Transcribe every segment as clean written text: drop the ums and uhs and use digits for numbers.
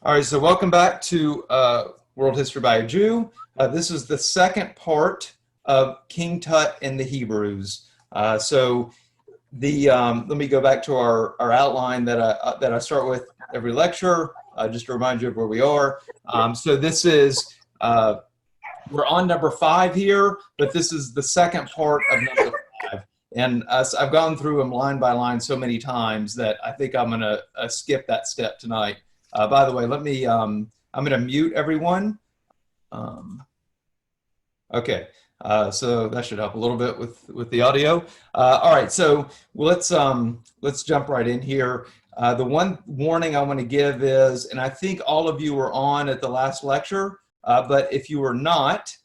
All right, so welcome back to World History by a Jew. This is the second part of King Tut and the Hebrews. Let me go back to our outline that I start with every lecture, just to remind you of where we are. We're on number 5 here, but this is the second part of number 5. And I've gone through them line by line so many times that I think I'm going to skip that step tonight. By the way, I'm going to mute everyone. Okay, so that should help a little bit with the audio. All right, so let's jump right in here. The one warning I want to give is, and I think all of you were on at the last lecture, but if you were not,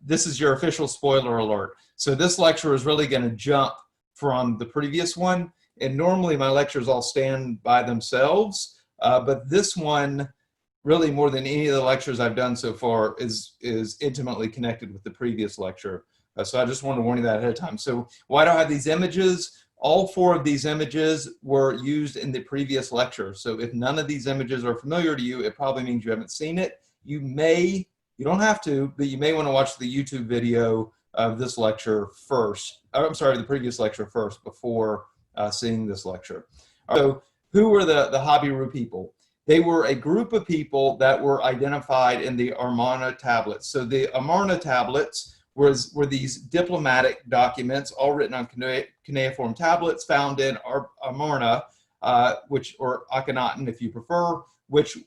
this is your official spoiler alert. So this lecture is really going to jump from the previous one, and normally my lectures all stand by themselves. But this one, really more than any of the lectures I've done so far, is intimately connected with the previous lecture. So I just want to warn you that ahead of time. So why do I have these images? All 4 of these images were used in the previous lecture. So if none of these images are familiar to you, it probably means you haven't seen it. You don't have to, but you may want to watch the YouTube video of this lecture first. I'm sorry, the previous lecture first before seeing this lecture. So who were the Habiru people? They were a group of people that were identified in the Amarna tablets. So the Amarna tablets were these diplomatic documents, all written on cuneiform tablets, found in Amarna, or Akhenaten, if you prefer, which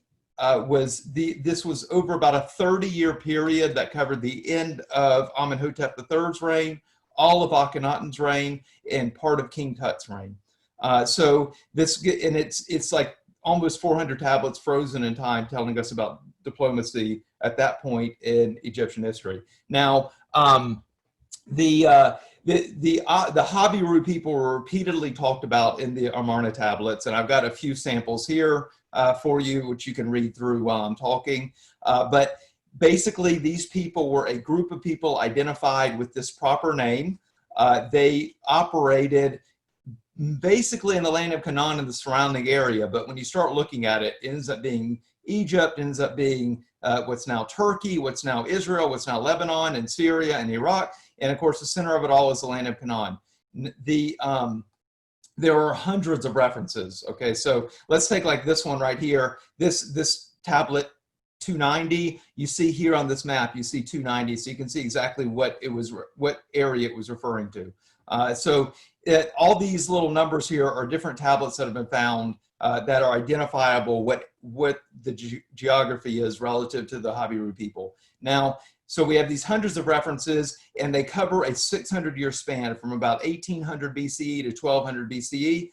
this was over about a 30-year period that covered the end of Amenhotep III's reign, all of Akhenaten's reign, and part of King Tut's reign. It's like almost 400 tablets frozen in time, telling us about diplomacy at that point in Egyptian history. Now, the Habiru people were repeatedly talked about in the Amarna tablets, and I've got a few samples here for you, which you can read through while I'm talking. But basically, these people were a group of people identified with this proper name. They operated basically in the land of Canaan and the surrounding area, but when you start looking at it, it ends up being Egypt, ends up being what's now Turkey, what's now Israel, what's now Lebanon and Syria and Iraq, and of course the center of it all is the land of Canaan. There are hundreds of references. Okay, so let's take like this one right here. This tablet 290. You see here on this map, you see 290, so you can see exactly what area it was referring to. All these little numbers here are different tablets that have been found that are identifiable what the geography is relative to the Habiru people. Now, so we have these hundreds of references, and they cover a 600-year span from about 1800 BCE to 1200 BCE.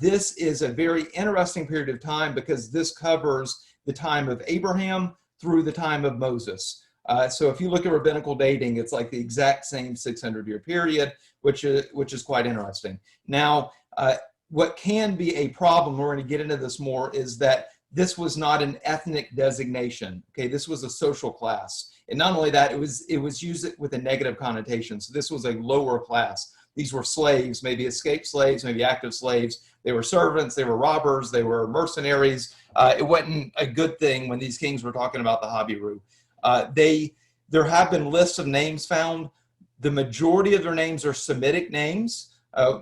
This is a very interesting period of time because this covers the time of Abraham through the time of Moses. So if you look at rabbinical dating, it's like the exact same 600-year period, which is quite interesting. Now, what can be a problem, we're going to get into this more, is that this was not an ethnic designation. Okay, this was a social class, and not only that, it was used with a negative connotation. So this was a lower class. These were slaves, maybe escaped slaves, maybe active slaves. They were servants, they were robbers, they were mercenaries. It wasn't a good thing when these kings were talking about the Habiru. There have been lists of names found. The majority of their names are Semitic names.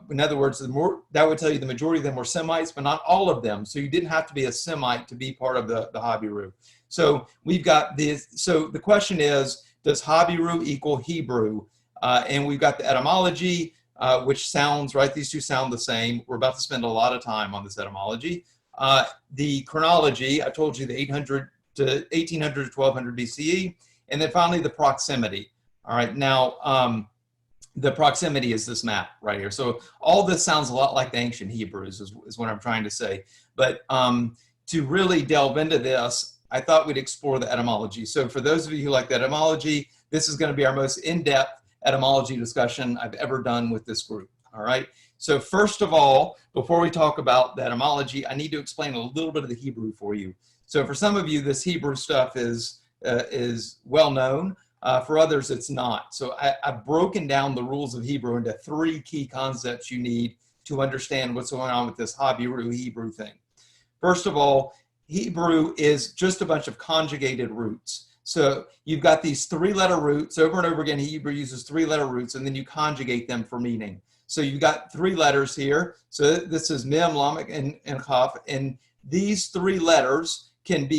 In other words, that would tell you the majority of them were Semites, but not all of them. So you didn't have to be a Semite to be part of the Habiru. So we've got this. So the question is, does Habiru equal Hebrew? And we've got the etymology, which sounds, right, these two sound the same. We're about to spend a lot of time on this etymology. The chronology, I told you the 1800 to 1200 BCE. And then finally the proximity. All right, now the proximity is this map right here. So all this sounds a lot like the ancient Hebrews is what I'm trying to say. But to really delve into this, I thought we'd explore the etymology. So for those of you who like the etymology, this is going to be our most in-depth etymology discussion I've ever done with this group. All right. So first of all, before we talk about the etymology, I need to explain a little bit of the Hebrew for you. So for some of you, this Hebrew stuff is well known. For others, it's not. So I've broken down the rules of Hebrew into 3 key concepts you need to understand what's going on with this Habiru Hebrew thing. First of all, Hebrew is just a bunch of conjugated roots. So you've got these three-letter roots. Over and over again, Hebrew uses three-letter roots, and then you conjugate them for meaning. So you've got three letters here. So this is Mem, Lamed, and Chaf. And these three letters can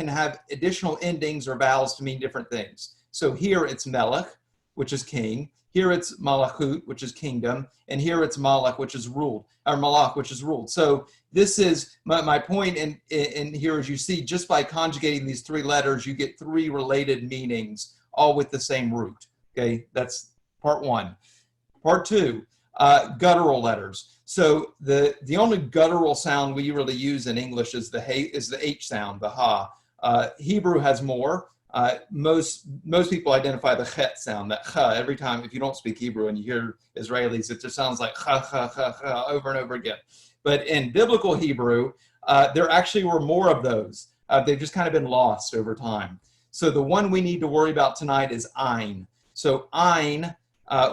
have additional endings or vowels to mean different things. So here it's Melech, which is king. Here it's Malachut, which is kingdom. And here it's Malach, which is ruled, or Malach, which is ruled. So this is my point in here, as you see, just by conjugating these three letters, you get three related meanings, all with the same root. Okay, that's part one. Part two, guttural letters. So the only guttural sound we really use in English is the H sound, the ha. Hebrew has more. Most people identify the chet sound, that cha. Every time, if you don't speak Hebrew and you hear Israelis, it just sounds like cha, cha, cha, cha over and over again. But in biblical Hebrew, there actually were more of those. They've just kind of been lost over time. So the one we need to worry about tonight is ein. So ein,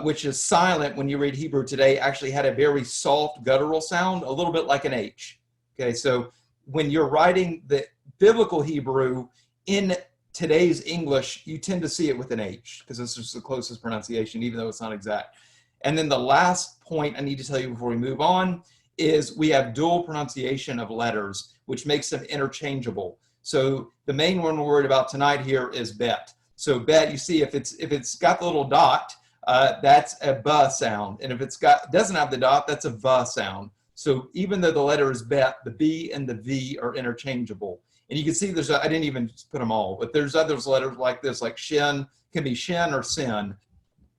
which is silent when you read Hebrew today, actually had a very soft guttural sound, a little bit like an H. Okay, so when you're writing the biblical Hebrew in today's English, you tend to see it with an H because this is the closest pronunciation, even though it's not exact. And then the last point I need to tell you before we move on is we have dual pronunciation of letters, which makes them interchangeable. So the main one we're worried about tonight here is bet. So bet, you see, if it's got the little dot, that's a b sound, and if doesn't have the dot, that's a v sound. So even though the letter is bet, the b and the v are interchangeable. And you can see I didn't even put them all, but there's others letters like this, like shin, can be shin or sin,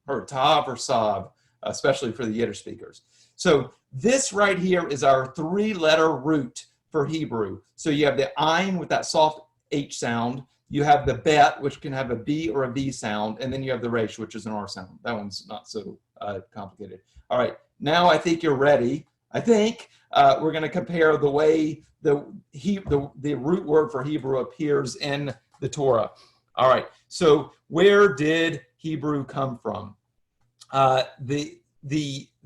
or tav or sav, especially for the Yiddish speakers. So this right here is our three-letter root for Hebrew. So you have the ein with that soft H sound, you have the bet, which can have a B or a V sound, and then you have the resh, which is an R sound. That one's not so complicated. All right, now I think you're ready. I think we're going to compare the way the root word for Hebrew appears in the Torah. All right, so where did Hebrew come from? The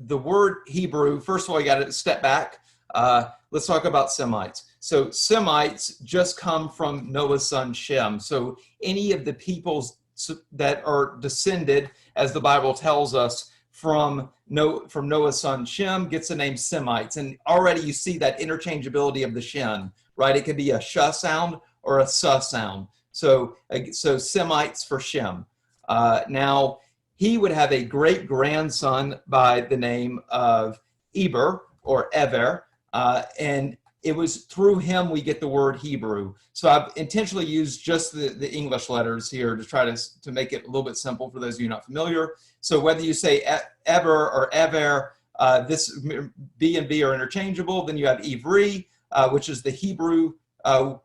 word Hebrew, first of all, you got to step back. Let's talk about Semites. So Semites just come from Noah's son Shem. So any of the peoples that are descended, as the Bible tells us, from Noah's son Shem gets the name Semites. And already you see that interchangeability of the shin, right? It could be a sh sound or a s sound. So Semites for Shem. Now, he would have a great-grandson by the name of Eber or Ever, and it was through him we get the word Hebrew. So I've intentionally used just the English letters here to try to make it a little bit simple for those of you not familiar. So whether you say Ever or Ever, this B and B are interchangeable. Then you have Ivri, which is the Hebrew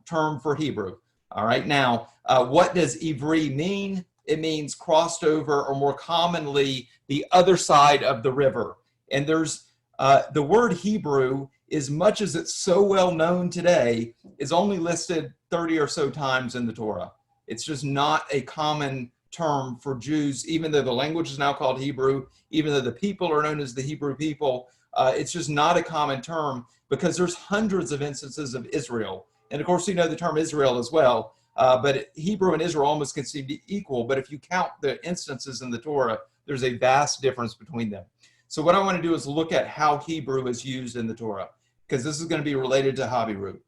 term for Hebrew. All right, now, what does Ivri mean? It means crossed over, or more commonly, the other side of the river. And there's the word Hebrew, as much as it's so well known today, is only listed 30 or so times in the Torah. It's just not a common term for Jews, even though the language is now called Hebrew, even though the people are known as the Hebrew people. It's just not a common term because there's hundreds of instances of Israel. And of course, you know the term Israel as well. But Hebrew and Israel almost can seem to be equal. But if you count the instances in the Torah, there's a vast difference between them. So what I want to do is look at how Hebrew is used in the Torah, because this is going to be related to Habiru.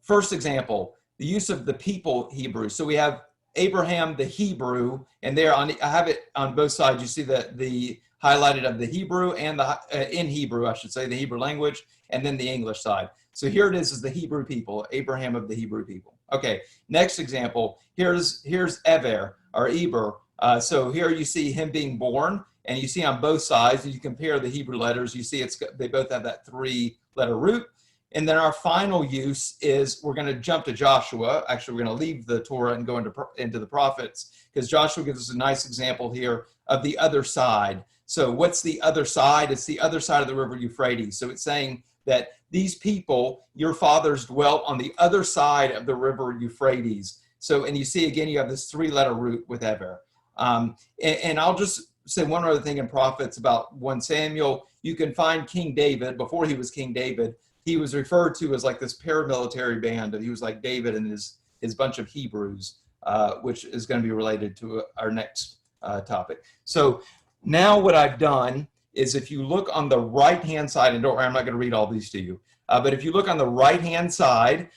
First example, the use of the people Hebrew. So we have Abraham, the Hebrew, and there I have it on both sides. You see the highlighted of the Hebrew and the in Hebrew, I should say, the Hebrew language, and then the English side. So here it is the Hebrew people, Abraham of the Hebrew people. Okay, next example, here's Ever, or Eber. So here you see him being born, and you see on both sides, if you compare the Hebrew letters, you see they both have that three-letter root. And then our final use is we're going to jump to Joshua. Actually, we're going to leave the Torah and go into the prophets, because Joshua gives us a nice example here of the other side. So what's the other side? It's the other side of the river Euphrates. So it's saying that these people, your fathers, dwelt on the other side of the river Euphrates. So, and you see again, you have this three-letter root with Ever. And I'll just say one other thing in prophets about 1 Samuel. You can find King David, before he was King David, he was referred to as like this paramilitary band. He was like David and his bunch of Hebrews, which is going to be related to our next topic. So now what I've done is, if you look on the right-hand side, and don't worry, I'm not going to read all these to you, but if you look on the right-hand side,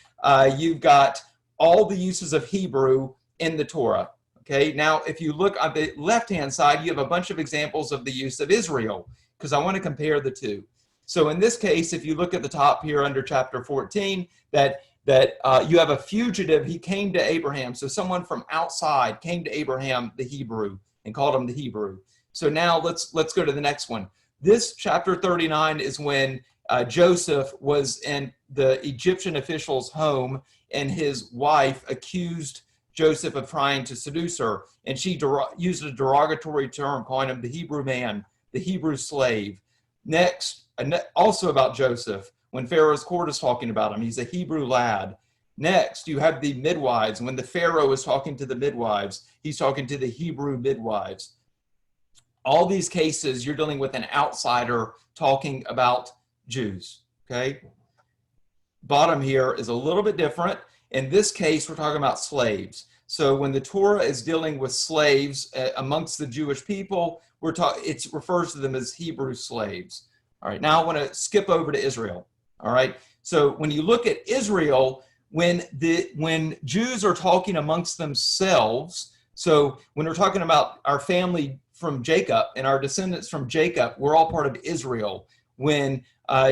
you've got all the uses of Hebrew in the Torah. Okay, now if you look on the left-hand side, you have a bunch of examples of the use of Israel, because I want to compare the two. So in this case, if you look at the top here under chapter 14, that you have a fugitive, he came to Abraham. So someone from outside came to Abraham, the Hebrew, and called him the Hebrew. So now let's go to the next one. This chapter 39 is when Joseph was in the Egyptian official's home, and his wife accused Joseph of trying to seduce her, and she used a derogatory term, calling him the Hebrew man, the Hebrew slave. Next, also about Joseph, when Pharaoh's court is talking about him, he's a Hebrew lad. Next, you have the midwives. When the Pharaoh is talking to the midwives, he's talking to the Hebrew midwives. All these cases, you're dealing with an outsider talking about Jews, okay? Bottom here is a little bit different. In this case, we're talking about slaves. So when the Torah is dealing with slaves amongst the Jewish people, it refers to them as Hebrew slaves. All right, now I want to skip over to Israel. All right, so when you look at Israel, when Jews are talking amongst themselves, so when we're talking about our family from Jacob and our descendants from Jacob, we're all part of Israel. When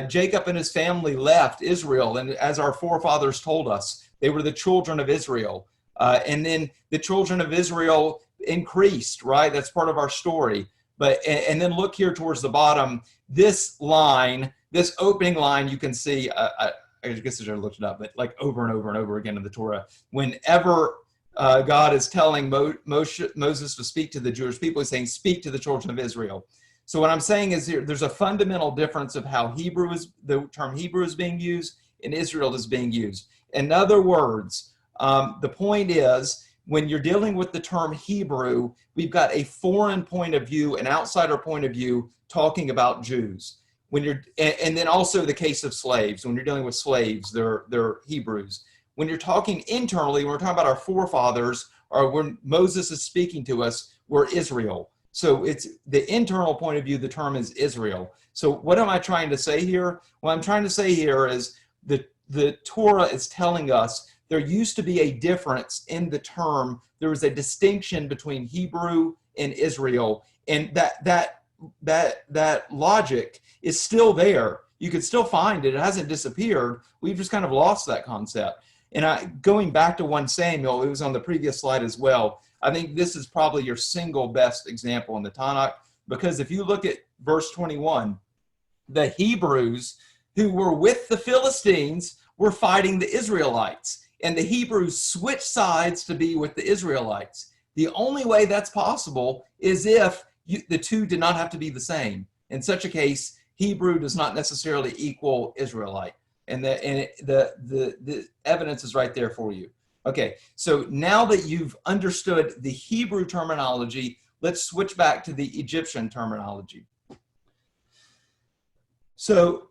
Jacob and his family left Israel, and as our forefathers told us, they were the children of Israel. And then the children of Israel increased, right? That's part of our story. And then look here towards the bottom, this line, this opening line, you can see, I guess I should have looked it up, but like over and over and over again in the Torah, whenever God is telling Moses to speak to the Jewish people, he's saying, speak to the children of Israel. So what I'm saying is there's a fundamental difference of how the term Hebrew is being used and Israel is being used. In other words, the point is, when you're dealing with the term Hebrew, we've got a foreign point of view, an outsider point of view, talking about Jews. And then also the case of slaves. When you're dealing with slaves, they're Hebrews. When you're talking internally, when we're talking about our forefathers, or when Moses is speaking to us, we're Israel. So it's the internal point of view, the term is Israel. So what am I trying to say here? What I'm trying to say here is the Torah is telling us there used to be a difference in the term. There was a distinction between Hebrew and Israel, and that logic is still there. You could still find it. It hasn't disappeared. We've just kind of lost that concept. And going back to 1 Samuel, it was on the previous slide as well. I think this is probably your single best example in the Tanakh, because if you look at verse 21, the Hebrews who were with the Philistines were fighting the Israelites, and the Hebrews switched sides to be with the Israelites. The only way that's possible is if the two did not have to be the same. In such a case, Hebrew does not necessarily equal Israelite. And the evidence is right there for you. Okay, so now that you've understood the Hebrew terminology, let's switch back to the Egyptian terminology. So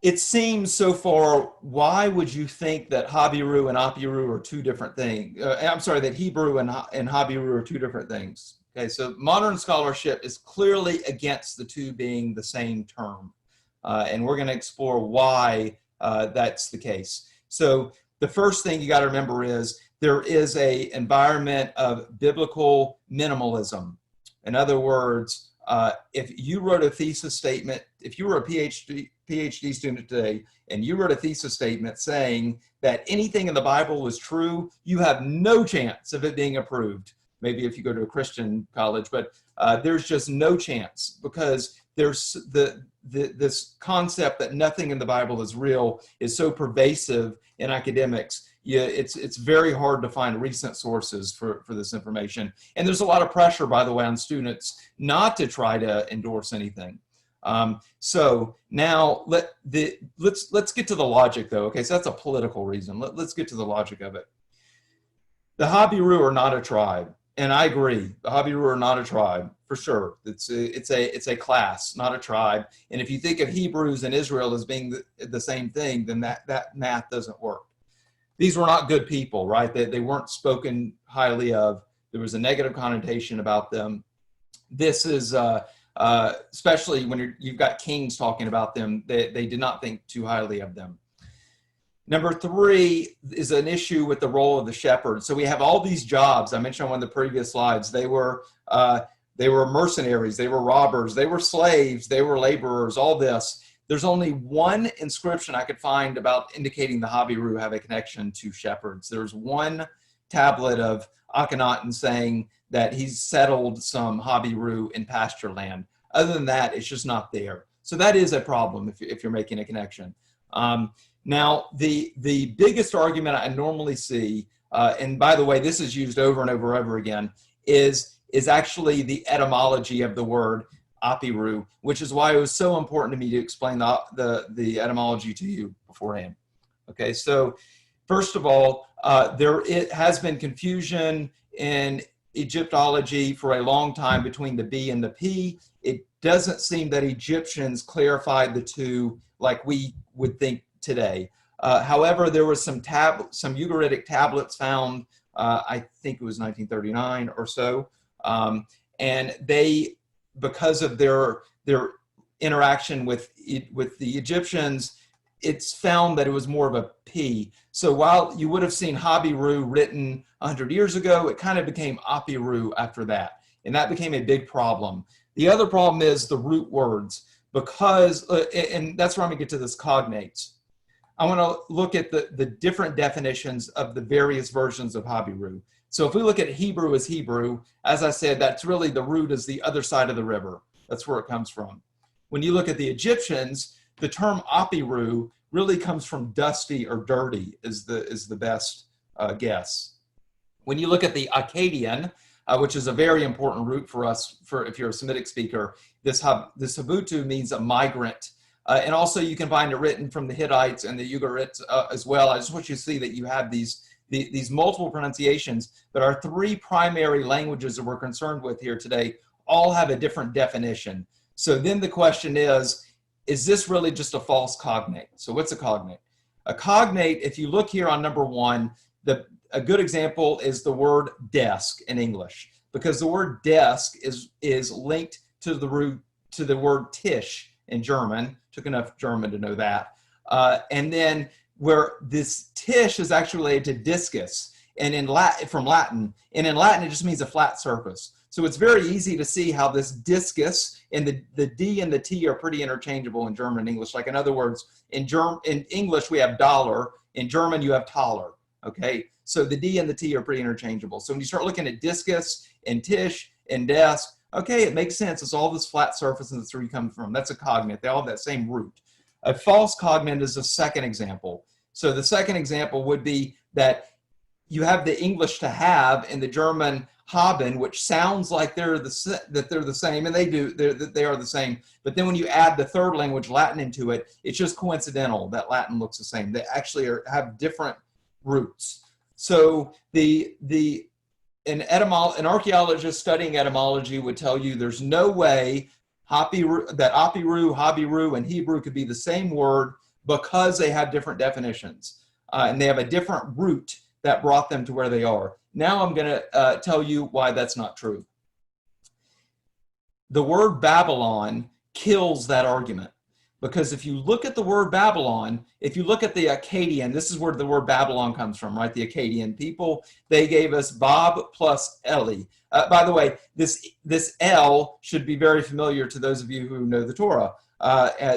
it seems so far, why would you think that Habiru and Apiru are two different things? I'm sorry, that Hebrew and Habiru are two different things. Okay, so modern scholarship is clearly against the two being the same term. And we're going to explore why that's the case. So the first thing you got to remember is there is an environment of biblical minimalism. In other words, if you wrote a thesis statement, if you were a PhD student today and you wrote a thesis statement saying that anything in the Bible was true, you have no chance of it being approved. Maybe if you go to a Christian college, but there's just no chance, because there's this concept that nothing in the Bible is real is so pervasive in academics. Yeah, it's very hard to find recent sources for this information. And there's a lot of pressure, by the way, on students not to try to endorse anything. So now let's get to the logic, though. Okay, so that's a political reason. Let's get to the logic of it. The Habiru are not a tribe. And I agree. The Habiru are not a tribe, for sure. It's a class, not a tribe. And if you think of Hebrews and Israel as being the same thing, then that math doesn't work. These were not good people, right? They weren't spoken highly of. There was a negative connotation about them. This is, especially when you've got kings talking about them, they did not think too highly of them. Number 3 is an issue with the role of the shepherd. So we have all these jobs. I mentioned on one of the previous slides. They were mercenaries, they were robbers, they were slaves, they were laborers, all this. There's only one inscription I could find about indicating the Habiru have a connection to shepherds. There's one tablet of Akhenaten saying that he's settled some Habiru in pasture land. Other than that, it's just not there. So that is a problem if you're making a connection. Now, the biggest argument I normally see, and by the way, this is used over and over again, is actually the etymology of the word Apiru, which is why it was so important to me to explain the etymology to you beforehand. Okay, so first of all, it has been confusion in Egyptology for a long time between the B and the P. It doesn't seem that Egyptians clarified the two like we would think today. However, there was some Ugaritic tablets found, I think it was 1939 or so, and they, because of their interaction with the Egyptians, it's found that it was more of a P. So while you would have seen Habiru written 100 years ago, it kind of became Apiru after that, and that became a big problem. The other problem is the root words, because, and that's where I'm gonna get to this cognates. I want to look at the different definitions of the various versions of Habiru. So if we look at Hebrew as Hebrew, as I said, that's really the root is the other side of the river. That's where it comes from. When you look at the Egyptians, the term Apiru really comes from dusty or dirty is the best guess. When you look at the Akkadian, which is a very important root for us, if you're a Semitic speaker, this Habutu means a migrant. And also you can find it written from the Hittites and the Ugarites as well. I just want you to see that you have these multiple pronunciations, but our 3 primary languages that we're concerned with here today all have a different definition. So then the question is this really just a false cognate? So what's a cognate? A cognate, if you look here on number 1, a good example is the word desk in English, because the word desk is linked to the root to the word tisch in German. Took enough German to know that. And then where this tisch is actually related to discus, and from Latin, and in Latin it just means a flat surface. So it's very easy to see how this discus and the D and the T are pretty interchangeable in German and English. Like in other words, in English we have dollar, in German you have taler. Okay, so the D and the T are pretty interchangeable. So when you start looking at discus and tisch and desk, okay, it makes sense. It's all this flat surface and that's where you come from. That's a cognate. They all have that same root. A false cognate is the second example. So the second example would be that you have the English to have and the German haben, which sounds like they're the same, and they are the same. But then when you add the third language, Latin, into it, it's just coincidental that Latin looks the same. They actually have different roots. So an archaeologist studying etymology would tell you there's no way that Apiru, Habiru, and Hebrew could be the same word because they have different definitions. And they have a different root that brought them to where they are. Now I'm going to tell you why that's not true. The word Babylon kills that argument. Because if you look at the word Babylon, if you look at the Akkadian, this is where the word Babylon comes from, right? The Akkadian people, they gave us Bob plus Eli. By the way, this L should be very familiar to those of you who know the Torah.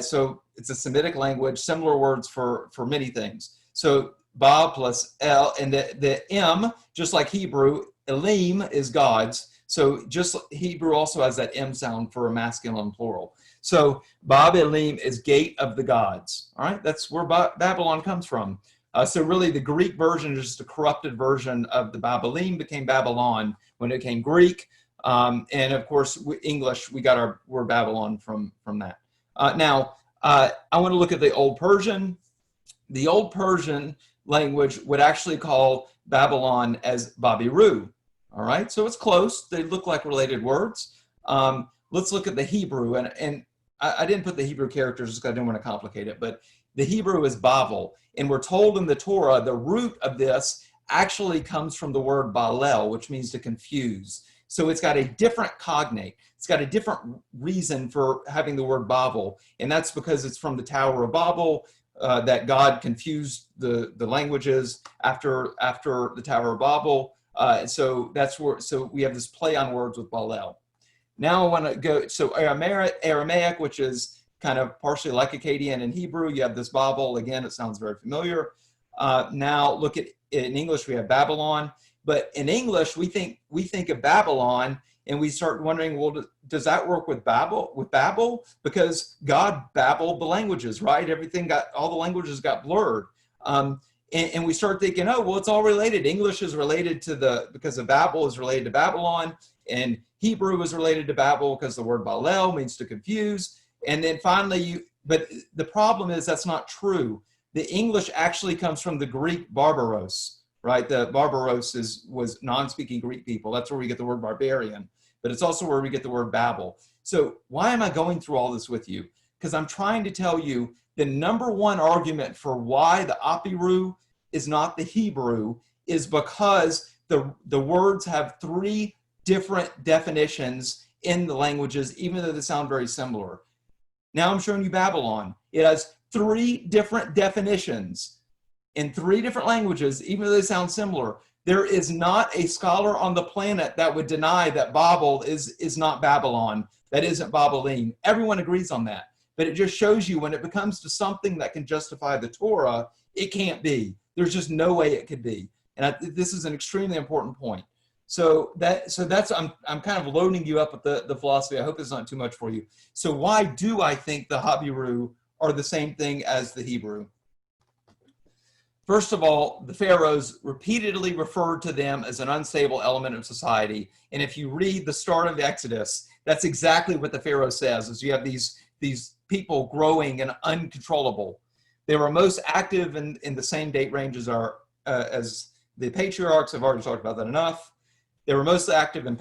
So it's a Semitic language, similar words for many things. So Bob plus L, and the M, just like Hebrew, Elim is God's. So just Hebrew also has that M sound for a masculine plural. So Bab Elim is gate of the gods. All right, that's where Babylon comes from. So really the Greek version is just a corrupted version of the Babelim, became Babylon when it became Greek. And of course, English, we got our word Babylon from that. Now, I want to look at the Old Persian. The Old Persian language would actually call Babylon as Babiru. All right, so it's close. They look like related words. Let's look at the Hebrew, and I didn't put the Hebrew characters just because I didn't want to complicate it, but the Hebrew is Bavel, and we're told in the Torah the root of this actually comes from the word Balel, which means to confuse. So it's got a different cognate. It's got a different reason for having the word Bavel, and that's because it's from the Tower of Babel, that God confused the languages after the Tower of Babel. So that's where, so we have this play on words with Balel. Now I want to go, so Aramaic, which is kind of partially like Akkadian in Hebrew, you have this Babel. Again, it sounds very familiar. Now look at, in English, we have Babylon. But in English, we think of Babylon, and we start wondering, well, does that work with Babel? Because God babbled the languages, right? All the languages got blurred. And we start thinking, oh, well, it's all related. English is related to because of Babel is related to Babylon, and Hebrew is related to Babel because the word Balel means to confuse. And then finally, but the problem is that's not true. The English actually comes from the Greek barbaros, right? The barbaros was non-speaking Greek people. That's where we get the word barbarian, but it's also where we get the word Babel. So why am I going through all this with you? Because I'm trying to tell you the number one argument for why the Apiru is not the Hebrew is because the words have three different definitions in the languages, even though they sound very similar. Now I'm showing you Babylon. It has three different definitions in three different languages, even though they sound similar. There is not a scholar on the planet that would deny that Babel is not Babylon, that isn't Babylene. Everyone agrees on that. But it just shows you when it becomes to something that can justify the Torah, it can't be. There's just no way it could be. And this is an extremely important point. So that's I'm kind of loading you up with the philosophy. I hope it's not too much for you. So why do I think the Habiru are the same thing as the Hebrew? First of all, the pharaohs repeatedly referred to them as an unstable element of society. And if you read the start of the Exodus, that's exactly what the Pharaoh says, is you have these people growing and uncontrollable. They were most active in the same date range as the patriarchs. I've already talked about that enough. They were most active in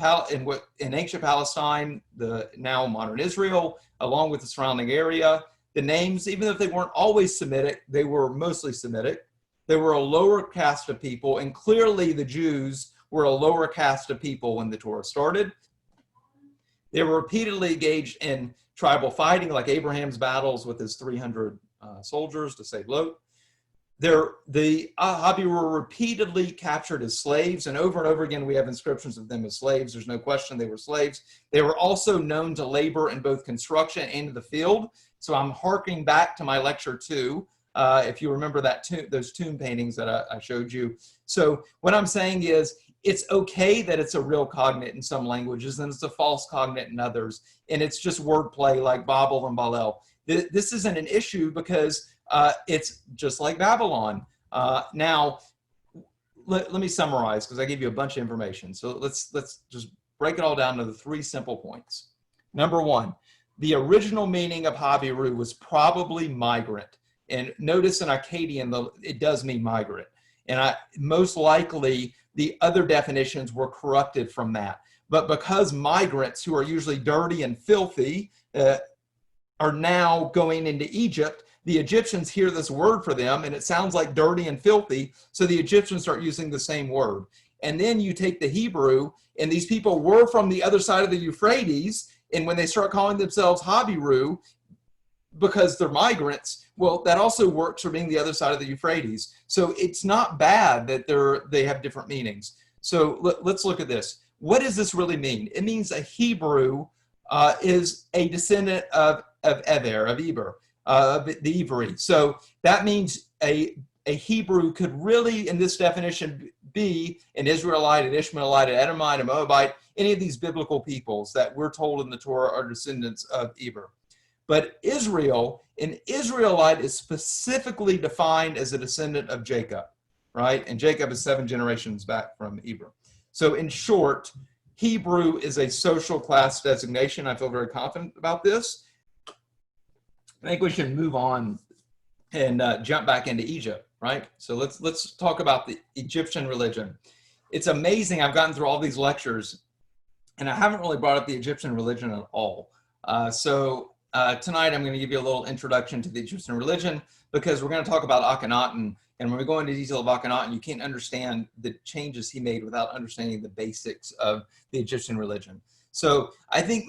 ancient Palestine, the now modern Israel, along with the surrounding area. The names, even if they weren't always Semitic, they were mostly Semitic. They were a lower caste of people, and clearly the Jews were a lower caste of people when the Torah started. They were repeatedly engaged in tribal fighting, like Abraham's battles with his 300 soldiers to save Lot. The Habiru were repeatedly captured as slaves, and over again we have inscriptions of them as slaves. There's no question they were slaves. They were also known to labor in both construction and in the field. So I'm harking back to my lecture 2. If you remember those tomb paintings that I showed you. So what I'm saying is it's okay that it's a real cognate in some languages and it's a false cognate in others. And it's just wordplay like Babel and Balel. This isn't an issue because it's just like Babylon. Now, let me summarize because I gave you a bunch of information. So let's just break it all down to the 3 simple points. Number 1, the original meaning of Habiru was probably migrant. And notice in Akkadian, it does mean migrant. And most likely, the other definitions were corrupted from that. But because migrants, who are usually dirty and filthy, are now going into Egypt, the Egyptians hear this word for them, and it sounds like dirty and filthy, so the Egyptians start using the same word. And then you take the Hebrew, and these people were from the other side of the Euphrates, and when they start calling themselves Habiru, because they're migrants, well, that also works for being the other side of the Euphrates. So it's not bad that they have different meanings. So let's look at this. What does this really mean? It means a Hebrew is a descendant of Eber, the Ivri. So that means a Hebrew could really, in this definition, be an Israelite, an Ishmaelite, an Edomite, a Moabite, any of these biblical peoples that we're told in the Torah are descendants of Eber. But Israel, an Israelite is specifically defined as a descendant of Jacob, right? And Jacob is 7 generations back from Eber. So in short, Hebrew is a social class designation. I feel very confident about this. I think we should move on and jump back into Egypt, right? So let's talk about the Egyptian religion. it's amazing. I've gotten through all these lectures, and I haven't really brought up the Egyptian religion at all. Tonight I'm going to give you a little introduction to the Egyptian religion, because we're going to talk about Akhenaten. And when we go into detail of Akhenaten, you can't understand the changes he made without understanding the basics of the Egyptian religion. So I think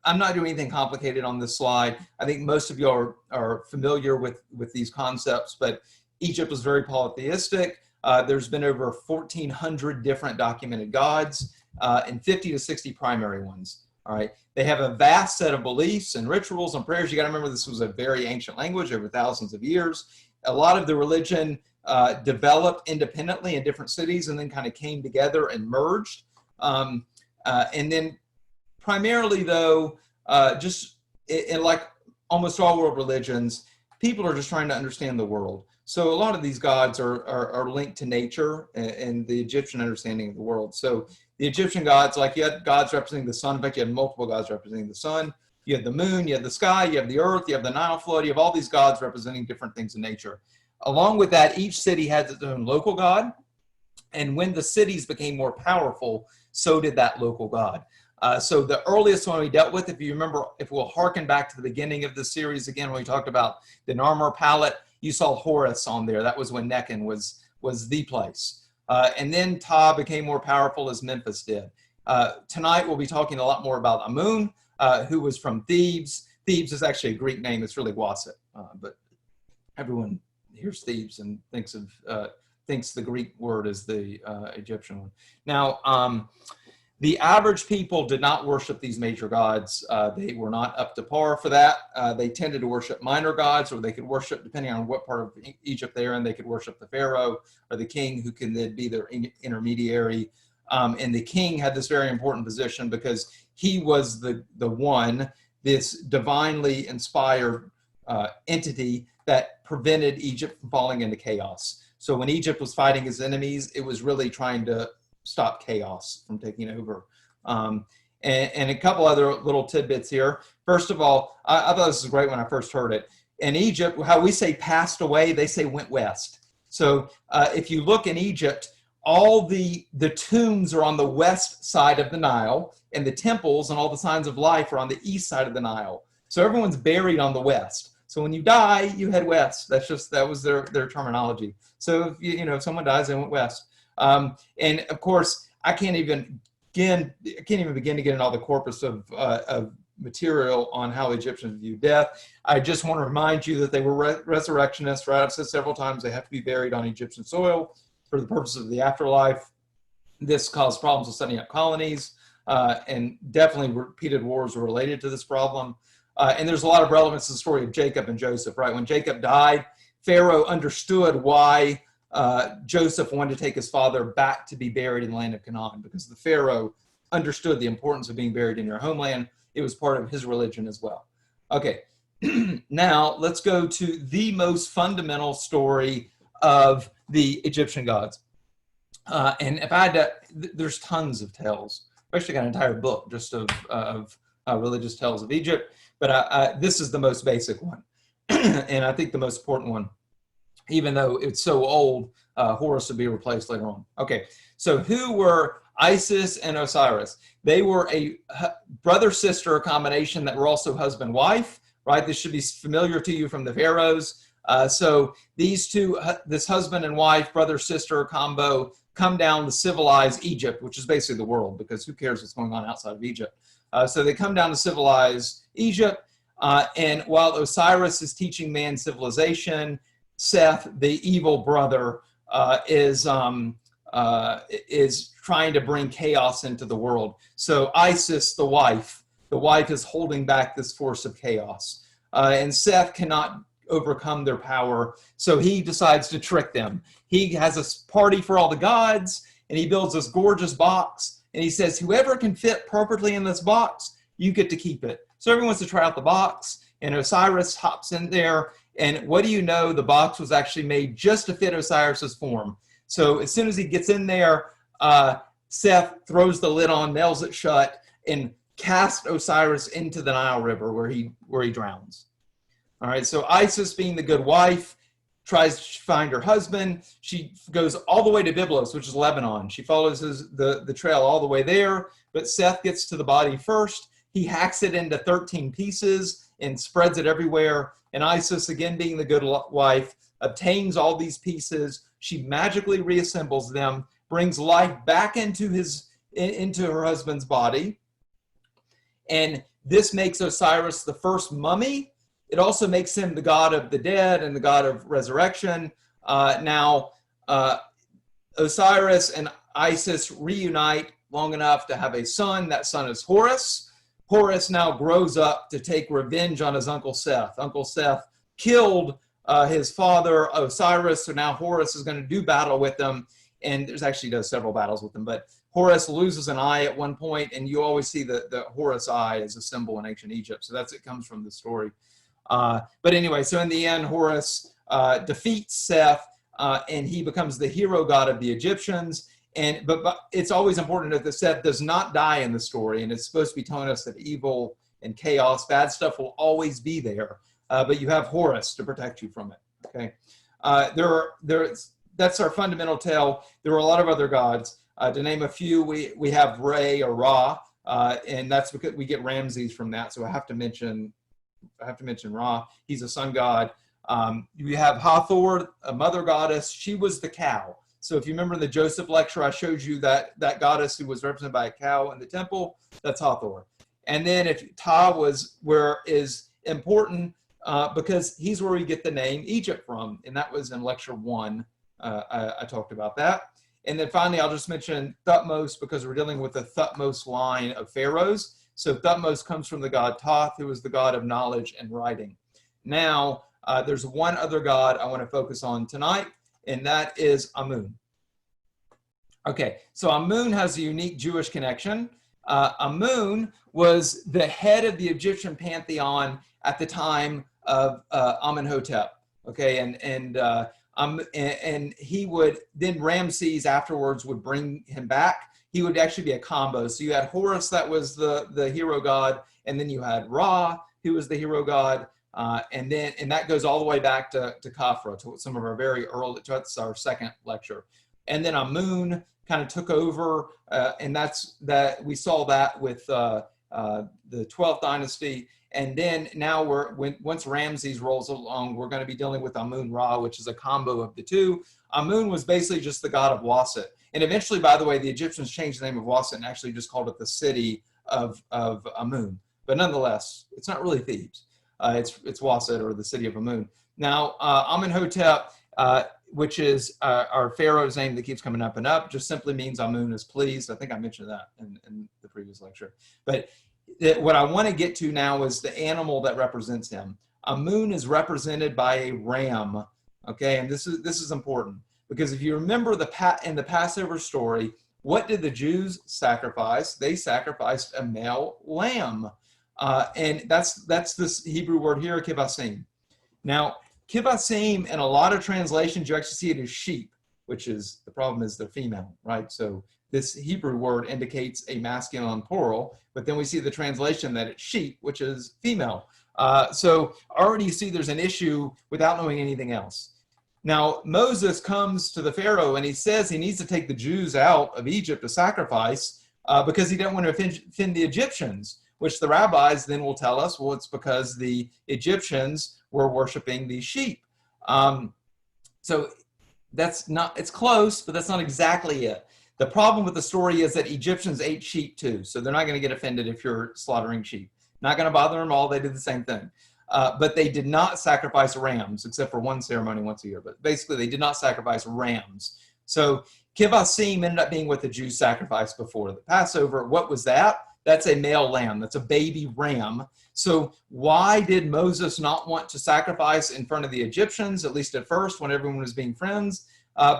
I'm not doing anything complicated on this slide. I think most of you are familiar with these concepts, but Egypt was very polytheistic. There's been over 1,400 different documented gods and 50 to 60 primary ones. All right. They have a vast set of beliefs and rituals and prayers. You got to remember, this was a very ancient language over thousands of years. A lot of the religion developed independently in different cities and then kind of came together and merged. And then primarily, though, just in like almost all world religions, people are just trying to understand the world. So a lot of these gods are linked to nature and the Egyptian understanding of the world. So the Egyptian gods, like you had gods representing the sun. In fact, you had multiple gods representing the sun. You had the moon, you had the sky, you have the earth, you have the Nile flood, you have all these gods representing different things in nature. Along with that, each city has its own local god. And when the cities became more powerful, so did that local god. So the earliest one we dealt with, if you remember, if we'll harken back to the beginning of the series again, when we talked about the Narmer palette, you saw Horus on there. That was when Nekhen was the place. And then Ptah became more powerful as Memphis did. Tonight we'll be talking a lot more about Amun, who was from Thebes. Thebes is actually a Greek name. It's really Waset, but everyone hears Thebes and thinks the Greek word is the Egyptian one. Now, the average people did not worship these major gods. They were not up to par for that. They tended to worship minor gods, or they could worship, depending on what part of Egypt they're in, they could worship the pharaoh or the king, who can then be their intermediary. And the king had this very important position because he was the one, this divinely inspired entity that prevented Egypt from falling into chaos. So when Egypt was fighting its enemies, it was really trying to stop chaos from taking over. And a couple other little tidbits here. First of all, I thought this was great when I first heard it. In Egypt, how we say passed away, they say went west. So if you look in Egypt, all the tombs are on the west side of the Nile, and the temples and all the signs of life are on the east side of the Nile. So everyone's buried on the west. So when you die, you head west. That was their terminology. So if someone dies, they went west. And of course, I can't even begin to get into all the corpus of material on how Egyptians view death. I just want to remind you that they were resurrectionists. Right? I've said several times they have to be buried on Egyptian soil for the purposes of the afterlife. This caused problems with setting up colonies, and definitely repeated wars were related to this problem. And there's a lot of relevance to the story of Jacob and Joseph, right? When Jacob died, Pharaoh understood why Joseph wanted to take his father back to be buried in the land of Canaan, because the Pharaoh understood the importance of being buried in your homeland. It was part of his religion as well. Okay, now let's go to the most fundamental story of the Egyptian gods. And if I had to, there's tons of tales. I've actually got an entire book just of religious tales of Egypt, but this is the most basic one, and I think the most important one, even though it's so old. Horus would be replaced later on. Okay, so who were Isis and Osiris? They were a brother-sister combination that were also husband-wife, right? This should be familiar to you from the pharaohs. So these two, this husband and wife, brother-sister combo, come down to civilize Egypt, which is basically the world, because who cares what's going on outside of Egypt? So they come down to civilize Egypt, and while Osiris is teaching man civilization, Seth, the evil brother, is trying to bring chaos into the world. So Isis, the wife is holding back this force of chaos, and Seth cannot overcome their power, so he decides to trick them. He has a party for all the gods, and he builds this gorgeous box, and he says, whoever can fit perfectly in this box, you get to keep it. So everyone wants to try out the box, and Osiris hops in there, and what do you know? The box was actually made just to fit Osiris's form. So as soon as he gets in there, Seth throws the lid on, nails it shut, and casts Osiris into the Nile River, where he drowns. All right, so Isis, being the good wife, tries to find her husband. She goes all the way to Byblos, which is Lebanon. She follows the trail all the way there, but Seth gets to the body first. He hacks it into 13 pieces and spreads it everywhere. And Isis, again being the good wife, obtains all these pieces. She magically reassembles them, brings life back into her husband's body. And this makes Osiris the first mummy. It also makes him the god of the dead and the god of resurrection. Now, Osiris and Isis reunite long enough to have a son. That son is Horus. Horus now grows up to take revenge on his uncle Seth. Uncle Seth killed his father Osiris, so now Horus is going to do battle with them. And there's actually does several battles with them, but Horus loses an eye at one point, and you always see the Horus eye as a symbol in ancient Egypt. So it comes from the story. But anyway, so in the end, Horus defeats Seth, and he becomes the hero god of the Egyptians. But it's always important that Seth does not die in the story, and it's supposed to be telling us that evil and chaos, bad stuff will always be there. But you have Horus to protect you from it. Okay, that's our fundamental tale. There are a lot of other gods. To name a few, we have Re or Ra, and that's because we get Ramses from that. So I have to mention Ra. He's a sun god. You have Hathor, a mother goddess. She was the cow. So if you remember in the Joseph lecture, I showed you that goddess who was represented by a cow in the temple. That's Hathor. And then if Ta is important because he's where we get the name Egypt from, and that was in lecture 1. I talked about that. And then finally, I'll just mention Thutmose because we're dealing with the Thutmose line of pharaohs. So Thutmose comes from the god Thoth, who was the god of knowledge and writing. Now, there's one other god I want to focus on tonight, and that is Amun. Okay, so Amun has a unique Jewish connection. Amun was the head of the Egyptian pantheon at the time of Amenhotep. Okay, and he would, then Ramses afterwards would bring him back. He would actually be a combo. So you had Horus, that was the hero god, and then you had Ra, who was the hero god, and that goes all the way back to Khafra, to some of our very early, that's our second lecture. And then Amun kind of took over, and we saw that with the 12th dynasty. And then now once Ramses rolls along, we're going to be dealing with Amun-Ra, which is a combo of the two. Amun was basically just the god of Waset. And eventually, by the way, the Egyptians changed the name of Waset and actually just called it the city of Amun. But nonetheless, it's not really Thebes. It's Waset, or the city of Amun. Now, Amenhotep, which is our pharaoh's name that keeps coming up and up, just simply means Amun is pleased. I think I mentioned that in the previous lecture. But what I want to get to now is the animal that represents him. Amun is represented by a ram. Okay, and this is important because if you remember in the Passover story, what did the Jews sacrifice? They sacrificed a male lamb, and that's this Hebrew word here, kivasim. Now, kivasim in a lot of translations you actually see it as sheep, which is the problem is they're female, right? So this Hebrew word indicates a masculine plural, but then we see the translation that it's sheep, which is female. So already you see there's an issue without knowing anything else. Now, Moses comes to the Pharaoh and he says he needs to take the Jews out of Egypt to sacrifice because he didn't want to offend the Egyptians, which the rabbis then will tell us, well, it's because the Egyptians were worshiping these sheep. So it's close, but that's not exactly it. The problem with the story is that Egyptians ate sheep too, so they're not going to get offended if you're slaughtering sheep. Not going to bother them all. They did the same thing. But they did not sacrifice rams, except for one ceremony once a year. But basically, they did not sacrifice rams. So kivasim ended up being what the Jews sacrificed before the Passover. What was that? That's a male lamb. That's a baby ram. So why did Moses not want to sacrifice in front of the Egyptians, at least at first, when everyone was being friends?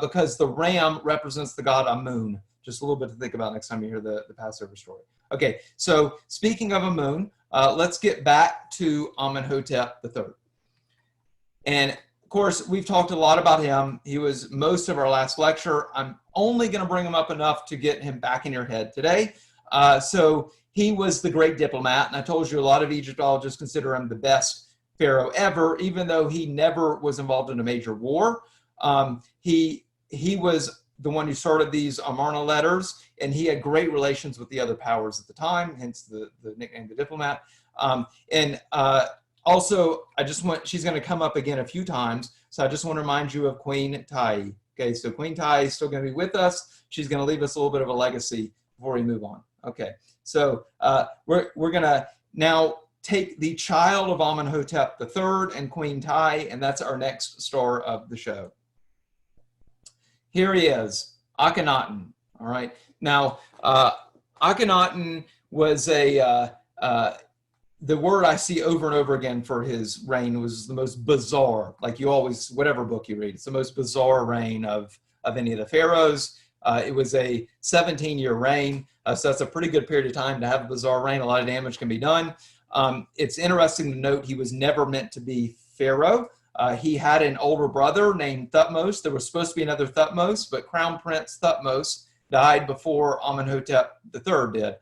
Because the ram represents the god Amun. Just a little bit to think about next time you hear the Passover story. Okay, so speaking of Amun, let's get back to Amenhotep III. And of course, we've talked a lot about him. He was most of our last lecture. I'm only going to bring him up enough to get him back in your head today. So he was the great diplomat, and I told you a lot of Egyptologists consider him the best pharaoh ever, even though he never was involved in a major war. He was the one who started these Amarna letters, and he had great relations with the other powers at the time, hence the nickname the diplomat. Also, she's going to come up again a few times, so I just want to remind you of Queen Tai. Okay, so Queen Tai is still going to be with us. She's going to leave us a little bit of a legacy before we move on. Okay, so we're going to now take the child of Amenhotep III and Queen Tai, and that's our next star of the show. Here he is, Akhenaten. All right. Now, Akhenaten was the word I see over and over again for his reign was the most bizarre. Like you always, whatever book you read, it's the most bizarre reign of any of the pharaohs. It was a 17-year reign, so that's a pretty good period of time to have a bizarre reign. A lot of damage can be done. It's interesting to note he was never meant to be pharaoh. He had an older brother named Thutmose. There was supposed to be another Thutmose, but Crown Prince Thutmose died before Amenhotep III did.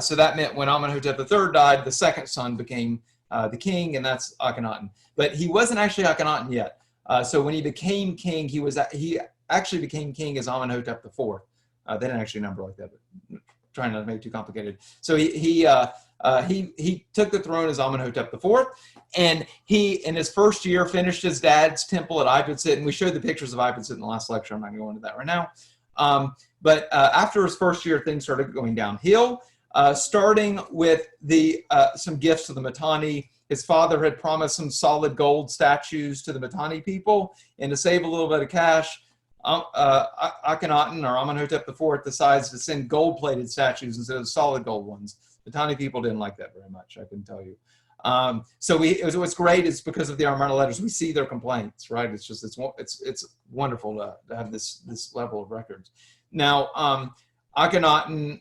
So that meant when Amenhotep III died, the second son became the king, and that's Akhenaten. But he wasn't actually Akhenaten yet. So when he became king, he actually became king as Amenhotep IV. They didn't actually number like that, but trying not to make it too complicated. So he took the throne as Amenhotep IV, and he, in his first year, finished his dad's temple at Ipitsit, and we showed the pictures of Ipitsit in the last lecture. I'm not going to go into that right now. But after his first year, things started going downhill, starting with some gifts to the Mitanni. His father had promised some solid gold statues to the Mitanni people, and to save a little bit of cash, Akhenaten, or Amenhotep IV, decides to send gold-plated statues instead of solid gold ones. The Mitanni people didn't like that very much, I can tell you. So what's great is because of the Amarna letters, we see their complaints, right? It's just it's wonderful to have this level of records. Now, Akhenaten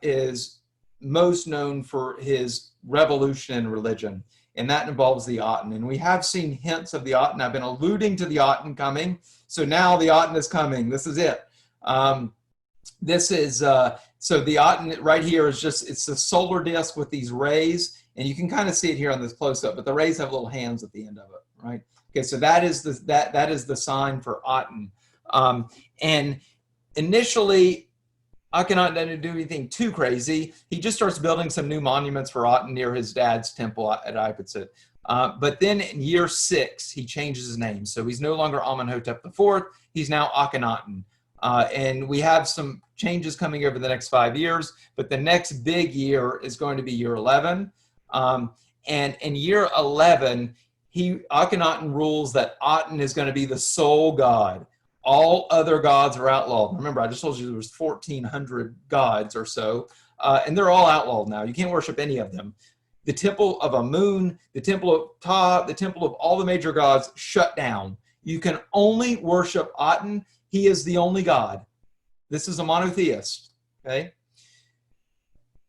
is most known for his revolution in religion, and that involves the Aten. And we have seen hints of the Aten. I've been alluding to the Aten coming, so now the Aten is coming. This is it. So the Aten right here is it's the solar disk with these rays, and you can kind of see it here on this close-up, but the rays have little hands at the end of it, right? Okay, so that is the sign for Aten. And initially, Akhenaten didn't do anything too crazy. He just starts building some new monuments for Aten near his dad's temple at Ipitsit. But then in year 6, he changes his name. So he's no longer Amenhotep IV, he's now Akhenaten. And we have some changes coming over the next 5 years, but the next big year is going to be year 11. And in year 11, Akhenaten rules that Aten is going to be the sole god. All other gods are outlawed. Remember, I just told you there was 1,400 gods or so, and they're all outlawed now. You can't worship any of them. The temple of Amun, the temple of Ta, the temple of all the major gods shut down. You can only worship Aten. He is the only god. This is a monotheist, okay?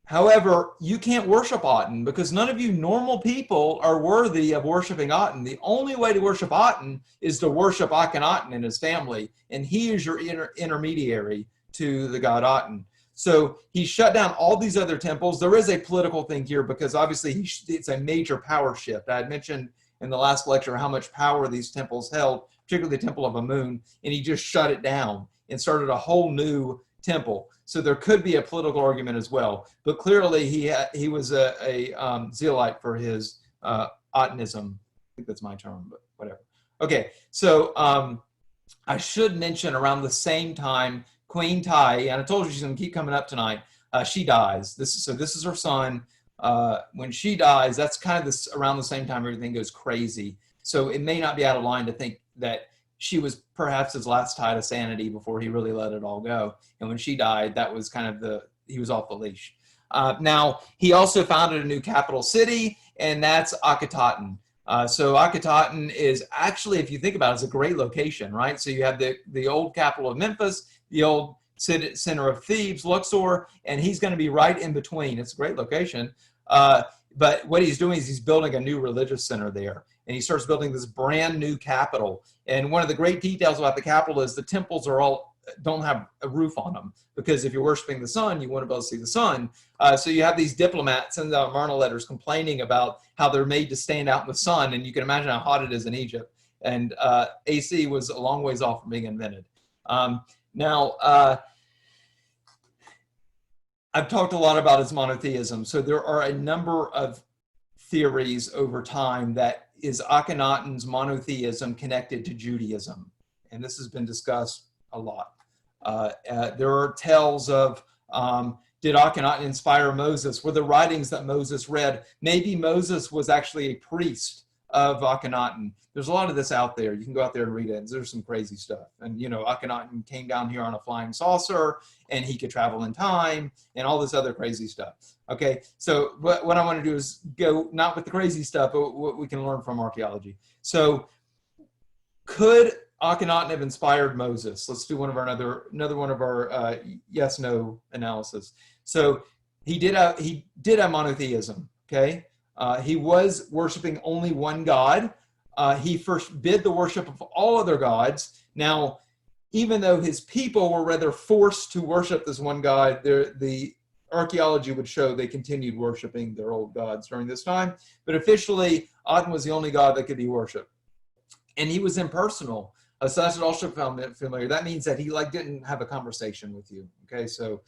However, you can't worship Aten because none of you normal people are worthy of worshiping Aten. The only way to worship Aten is to worship Akhenaten and his family, and he is your intermediary to the god Aten. So he shut down all these other temples. There is a political thing here because obviously it's a major power shift. I had mentioned in the last lecture how much power these temples held, particularly the Temple of Amun, and he just shut it down and started a whole new temple. So there could be a political argument as well, but clearly he was a zealot for his Atenism. I think that's my term, but whatever. Okay, so I should mention around the same time, Queen Tai, and I told you she's going to keep coming up tonight. She dies. This is her son. When she dies, that's kind of around the same time everything goes crazy. So it may not be out of line to think that she was perhaps his last tie to sanity before he really let it all go. And when she died, that was kind of he was off the leash. Now, he also founded a new capital city, and that's Akhenaten. So Akhenaten is actually, if you think about it, it's a great location, right? So you have the old capital of Memphis, the old center of Thebes, Luxor, and he's going to be right in between. It's a great location. But what he's doing is he's building a new religious center there. And he starts building this brand new capital. And one of the great details about the capital is the temples are all don't have a roof on them, because if you're worshiping the sun, you want to be able to see the sun. So you have these diplomats in the Amarna letters complaining about how they're made to stand out in the sun, and you can imagine how hot it is in Egypt. And AC was a long ways off from being invented. I've talked a lot about its monotheism. So there are a number of theories over time that is Akhenaten's monotheism connected to Judaism. And this has been discussed a lot. There are tales of, did Akhenaten inspire Moses? Were the writings that Moses read? Maybe Moses was actually a priest of Akhenaten. There's a lot of this out there. You can go out there and read it. There's some crazy stuff. And, you know, Akhenaten came down here on a flying saucer, and he could travel in time, and all this other crazy stuff. Okay, so what I want to do is go not with the crazy stuff, but what we can learn from archaeology. So could Akhenaten have inspired Moses? Let's do another one of our yes/no analysis. So he did a monotheism. Okay, he was worshiping only one God. He forbid the worship of all other gods. Now, even though his people were rather forced to worship this one God, the archaeology would show they continued worshiping their old gods during this time. But officially, Aten was the only God that could be worshipped, and he was impersonal. So that's also familiar. That means that he didn't have a conversation with you. Okay, so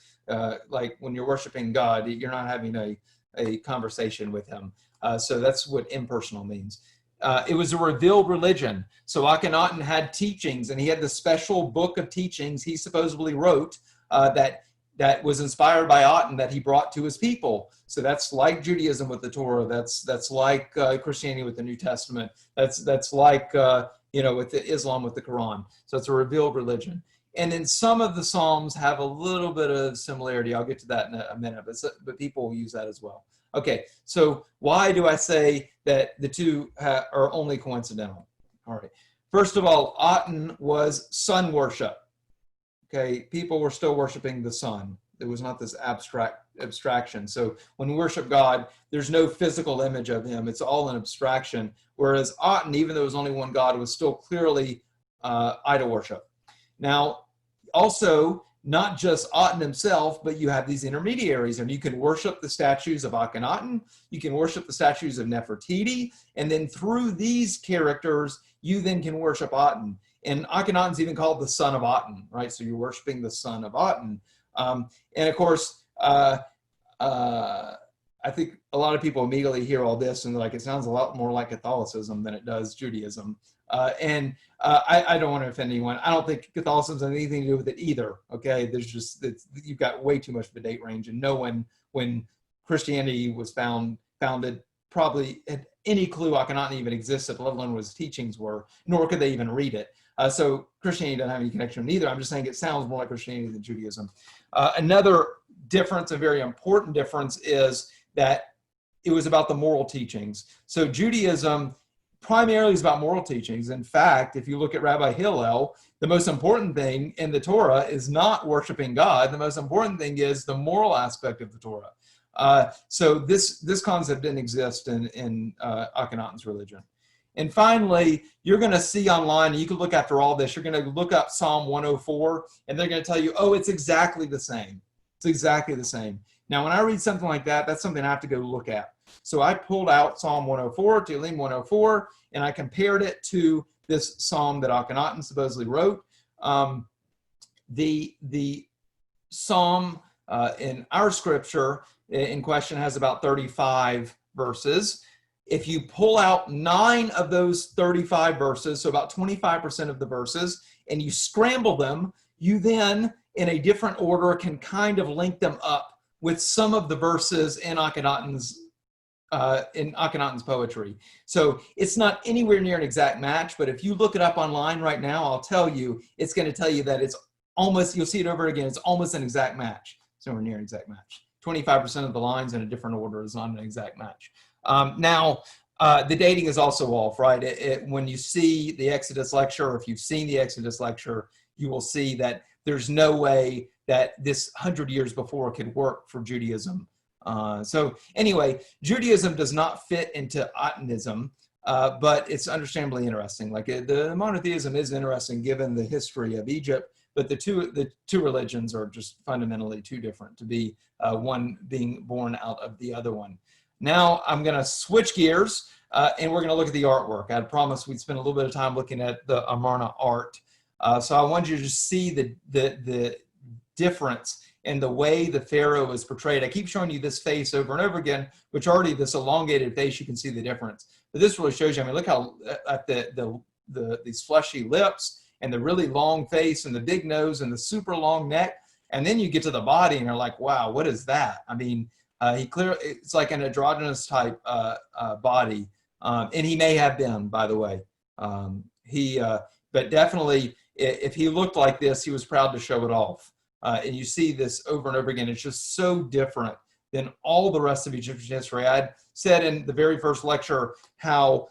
like when you're worshiping God, you're not having a conversation with him. So that's what impersonal means. It was a revealed religion. So Akhenaten had teachings, and he had the special book of teachings he supposedly wrote that was inspired by Aten that he brought to his people. So that's like Judaism with the Torah. That's like Christianity with the New Testament. That's like with the Islam with the Quran. So it's a revealed religion. And then some of the Psalms have a little bit of similarity. I'll get to that in a minute, but people will use that as well. Okay, so why do I say that the two are only coincidental? All right. First of all, Aten was sun worship. Okay, people were still worshiping the sun. There was not this abstraction. So when we worship God, there's no physical image of him. It's all an abstraction. Whereas Aten, even though it was only one God, was still clearly idol worship. Now, also, not just Aten himself, but you have these intermediaries, and you can worship the statues of Akhenaten, you can worship the statues of Nefertiti, and then through these characters, you then can worship Aten. And Akhenaten's even called the son of Aten, right? So you're worshiping the son of Aten. And of course, I think a lot of people immediately hear all this and they're like, it sounds a lot more like Catholicism than it does Judaism. I don't want to offend anyone. I don't think Catholicism has anything to do with it either. Okay, you've got way too much of a date range, and no one, when Christianity was founded, probably had any clue Akhenaten even existed, let alone what his teachings were, nor could they even read it. So Christianity doesn't have any connection with either. I'm just saying it sounds more like Christianity than Judaism. Another difference, a very important difference, is that it was about the moral teachings. So Judaism primarily is about moral teachings. In fact, if you look at Rabbi Hillel, the most important thing in the Torah is not worshiping God. The most important thing is the moral aspect of the Torah. So this concept didn't exist in Akhenaten's religion. And finally, you're going to see online, and you can look after all this, you're going to look up Psalm 104, and they're going to tell you, oh, it's exactly the same. It's exactly the same. Now, when I read something like that, that's something I have to go look at. So I pulled out Psalm 104, Tehillim 104, and I compared it to this psalm that Akhenaten supposedly wrote. The psalm in our scripture in question has about 35 verses. If you pull out 9 of those 35 verses, so about 25% of the verses, and you scramble them, you then, in a different order, can kind of link them up with some of the verses in Akhenaten's poetry. So it's not anywhere near an exact match, but if you look it up online right now, I'll tell you, it's going to tell you that it's almost, you'll see it over again, it's almost an exact match. It's nowhere near an exact match. 25% of the lines in a different order is not an exact match. Now, the dating is also off, right? When you see the Exodus lecture, or if you've seen the Exodus lecture, you will see that there's no way that this 100 years before could work for Judaism. So anyway, Judaism does not fit into Atenism, but it's understandably interesting. Like the monotheism is interesting given the history of Egypt, but the two religions are just fundamentally too different to be one being born out of the other one. Now I'm going to switch gears and we're going to look at the artwork. I had promised we'd spend a little bit of time looking at the Amarna art. So I wanted you to see the difference in the way the pharaoh is portrayed. I keep showing you this face over and over again, which already this elongated face, you can see the difference. But this really shows you, I mean, look how at these fleshy lips and the really long face and the big nose and the super long neck. And then you get to the body and you're like, wow, what is that? I mean, it's like an androgynous type body. And he may have been, by the way. But definitely, if he looked like this, he was proud to show it off. And you see this over and over again. It's just so different than all the rest of Egyptian history. I had said in the very first lecture how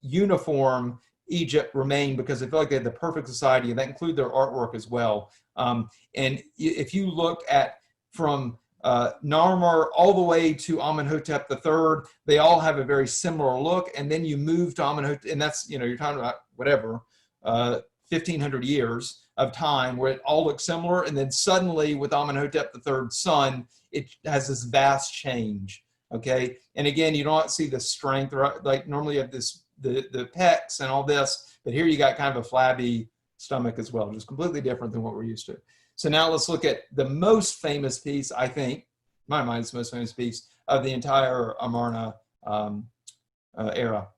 uniform Egypt remained because they felt like they had the perfect society, and that included their artwork as well. And if you look at from Narmer all the way to Amenhotep III, they all have a very similar look. And then you move to Amenhotep, and that's, you know, you're talking about whatever, 1,500 years of time where it all looks similar. And then suddenly with Amenhotep III's son, it has this vast change. Okay. And again, you don't see the strength, right? Like normally you have this, the pecs and all this, but here you got kind of a flabby stomach as well, just completely different than what we're used to. So now let's look at the most famous piece, I think, in my mind, it's the most famous piece of the entire Amarna era.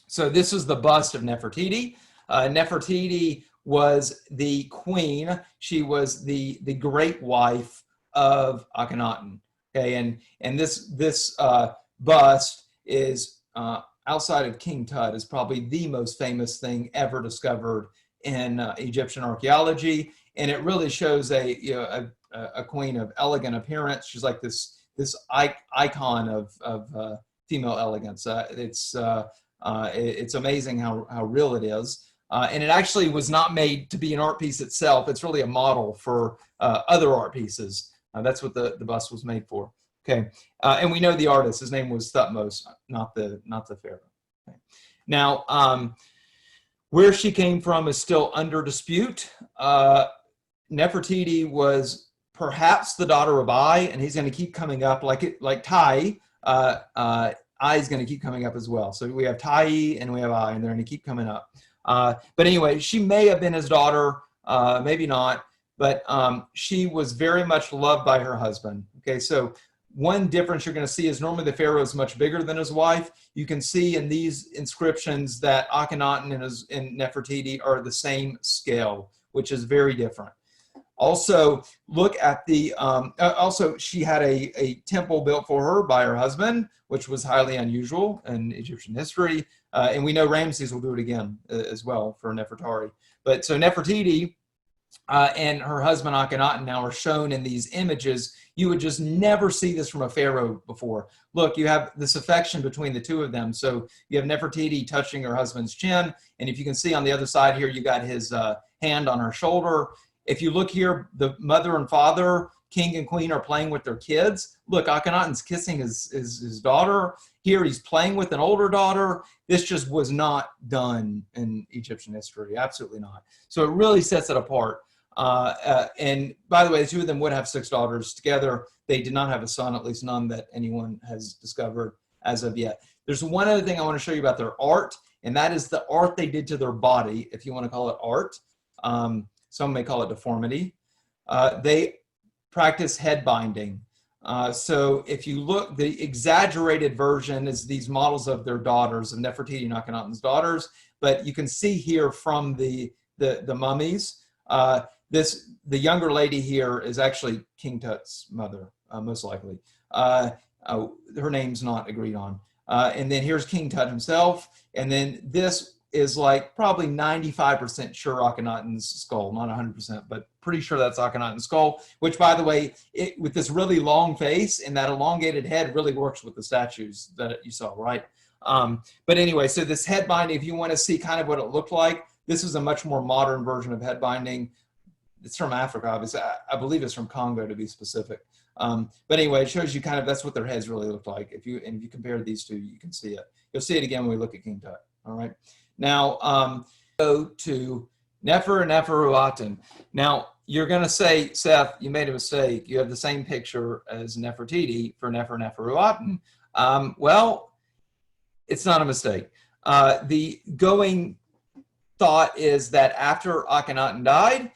So this is the bust of Nefertiti. Nefertiti was the queen. She was the great wife of Akhenaten. Okay, and this bust is outside of King Tut is probably the most famous thing ever discovered in Egyptian archaeology, and it really shows a queen of elegant appearance. She's like this icon of female elegance. It's amazing how real it is. And it actually was not made to be an art piece itself. It's really a model for other art pieces. That's what the bust was made for. Okay, and we know the artist. His name was Thutmose, not the pharaoh. Okay. Now, where she came from is still under dispute. Nefertiti was perhaps the daughter of Ai, and he's going to keep coming up like Tai. Ai is going to keep coming up as well. So we have Tai and we have Ai, and they're going to keep coming up. But anyway, she may have been his daughter, maybe not, but she was very much loved by her husband. Okay, so one difference you're going to see is normally the pharaoh is much bigger than his wife. You can see in these inscriptions that Akhenaten and Nefertiti are the same scale, which is very different. Also, look at the, also she had a temple built for her by her husband, which was highly unusual in Egyptian history. And we know Ramses will do it again as well for Nefertari. But so Nefertiti and her husband Akhenaten now are shown in these images. You would just never see this from a pharaoh before. Look, you have this affection between the two of them. So you have Nefertiti touching her husband's chin. And if you can see on the other side here, you got his hand on her shoulder. If you look here, the mother and father, king and queen, are playing with their kids. Look, Akhenaten's kissing his daughter. Here he's playing with an older daughter. This just was not done in Egyptian history, absolutely not. So it really sets it apart. And by the way, the two of them would have 6 daughters together. They did not have a son, at least none that anyone has discovered as of yet. There's one other thing I want to show you about their art, and that is the art they did to their body, if you want to call it art. Some may call it deformity. They practice head binding. So if you look, the exaggerated version is these models of their daughters, of Nefertiti and Akhenaten's daughters. But you can see here from the mummies, the younger lady here is actually King Tut's mother, most likely. Her name's not agreed on. And then here's King Tut himself. And then this is like probably 95% sure Akhenaten's skull, not 100%, but pretty sure that's Akhenaten's skull, which, by the way, with this really long face and that elongated head really works with the statues that you saw, right? But anyway, so this head binding, if you want to see kind of what it looked like, this is a much more modern version of head binding. It's from Africa, obviously. I believe it's from Congo, to be specific. But anyway, it shows you kind of, that's what their heads really look like. If you compare these two, you can see it. You'll see it again when we look at King Tut, all right? Now, go to Neferuaten. Now, you're going to say, Seth, you made a mistake. You have the same picture as Nefertiti for Neferuaten. Well, it's not a mistake. The going thought is that after Akhenaten died,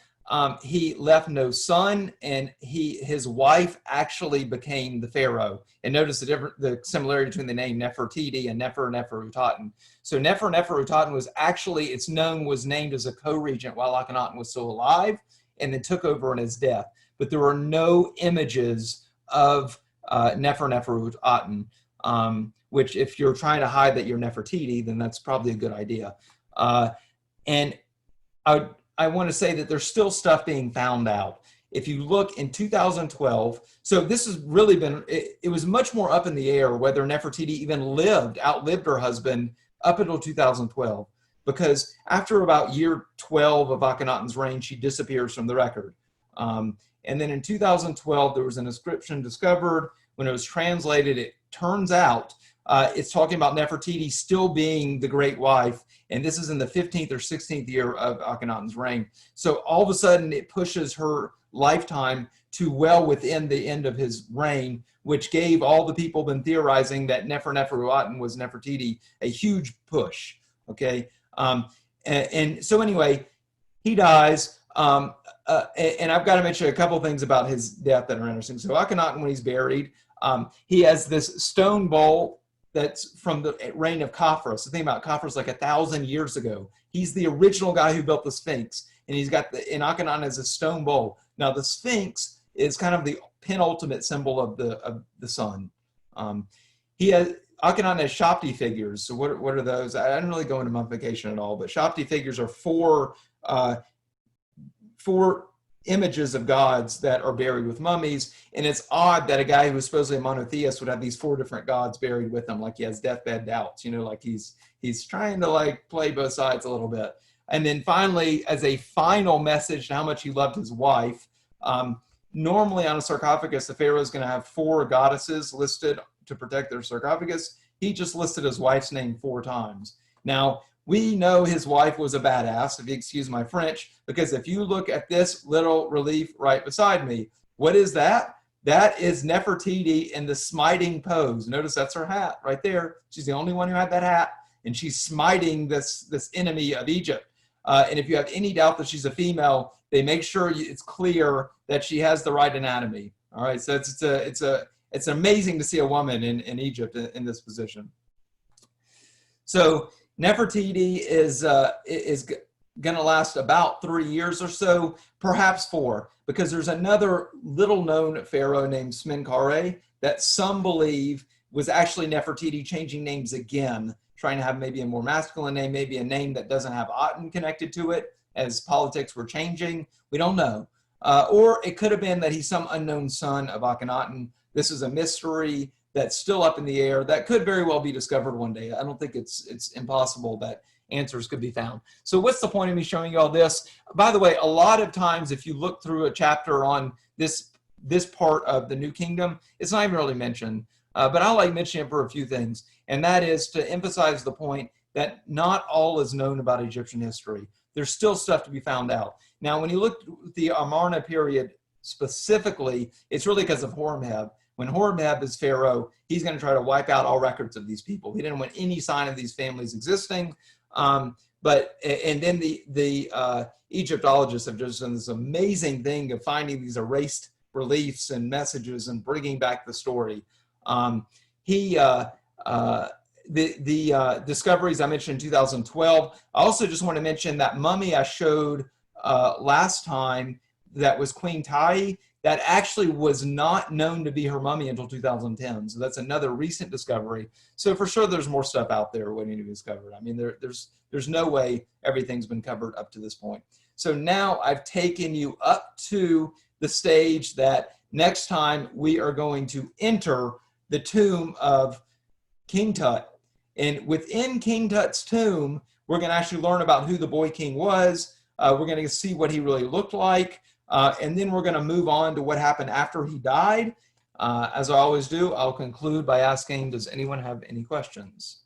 he left no son, and his wife actually became the pharaoh. And notice the similarity between the name Nefertiti and Neferuaten. So Neferuaten was actually, it's known, was named as a co-regent while Akhenaten was still alive, and then took over on his death. But there are no images of Neferuaten, which if you're trying to hide that you're Nefertiti, then that's probably a good idea. And I want to say that there's still stuff being found out. If you look in 2012, so this has really been, it was much more up in the air whether Nefertiti even outlived her husband up until 2012, because after about year 12 of Akhenaten's reign, she disappears from the record. And then in 2012, there was an inscription discovered. When it was translated, it turns out it's talking about Nefertiti still being the great wife, and this is in the 15th or 16th year of Akhenaten's reign. So all of a sudden, it pushes her lifetime to well within the end of his reign, which gave all the people been theorizing that Neferuaten was Nefertiti a huge push. Okay, and so anyway, he dies. And I've got to mention a couple things about his death that are interesting. So Akhenaten, when he's buried, he has this stone bowl that's from the reign of Khafre. The thing about Khafre is like 1,000 years ago. He's the original guy who built the Sphinx, and he's got and Akhenaten has a stone bowl. Now the Sphinx is kind of the penultimate symbol of the sun. Akhenaten has Shapti figures. So what are those? I didn't really go into mummification at all, but Shapti figures are four images of gods that are buried with mummies. And it's odd that a guy who was supposedly a monotheist would have these 4 different gods buried with him, like he has deathbed doubts, like he's trying to like play both sides a little bit. And then finally, as a final message to how much he loved his wife, normally on a sarcophagus, the pharaoh is going to have 4 goddesses listed to protect their sarcophagus. He just listed his wife's name 4 times. Now, we know his wife was a badass, if you excuse my French, because if you look at this little relief right beside me, what is that? That is Nefertiti in the smiting pose. Notice that's her hat right there. She's the only one who had that hat, and she's smiting this enemy of Egypt. And if you have any doubt that she's a female, they make sure it's clear that she has the right anatomy. All right, so it's amazing to see a woman in Egypt in this position. So Nefertiti is going to last about 3 years or so, perhaps 4, because there's another little-known pharaoh named Smenkhare that some believe was actually Nefertiti changing names again, trying to have maybe a more masculine name, maybe a name that doesn't have Aten connected to it, as politics were changing. We don't know. Or it could have been that he's some unknown son of Akhenaten. This is a mystery that's still up in the air that could very well be discovered one day. I don't think it's impossible that answers could be found. So what's the point of me showing you all this? By the way, a lot of times if you look through a chapter on this part of the New Kingdom, it's not even really mentioned, but I like mentioning it for a few things, and that is to emphasize the point that not all is known about Egyptian history. There's still stuff to be found out. Now, when you look at the Amarna period specifically, it's really because of Horemheb. When Horemheb is pharaoh, he's going to try to wipe out all records of these people. He didn't want any sign of these families existing. And then the Egyptologists have just done this amazing thing of finding these erased reliefs and messages and bringing back the story. The discoveries I mentioned in 2012. I also just want to mention that mummy I showed last time that was Queen Tai. That actually was not known to be her mummy until 2010. So that's another recent discovery. So for sure, there's more stuff out there waiting to be discovered. I mean, there's no way everything's been covered up to this point. So now I've taken you up to the stage that next time we are going to enter the tomb of King Tut. And within King Tut's tomb, we're going to actually learn about who the boy king was. We're going to see what he really looked like. And then we're going to move on to what happened after he died. As I always do, I'll conclude by asking, does anyone have any questions?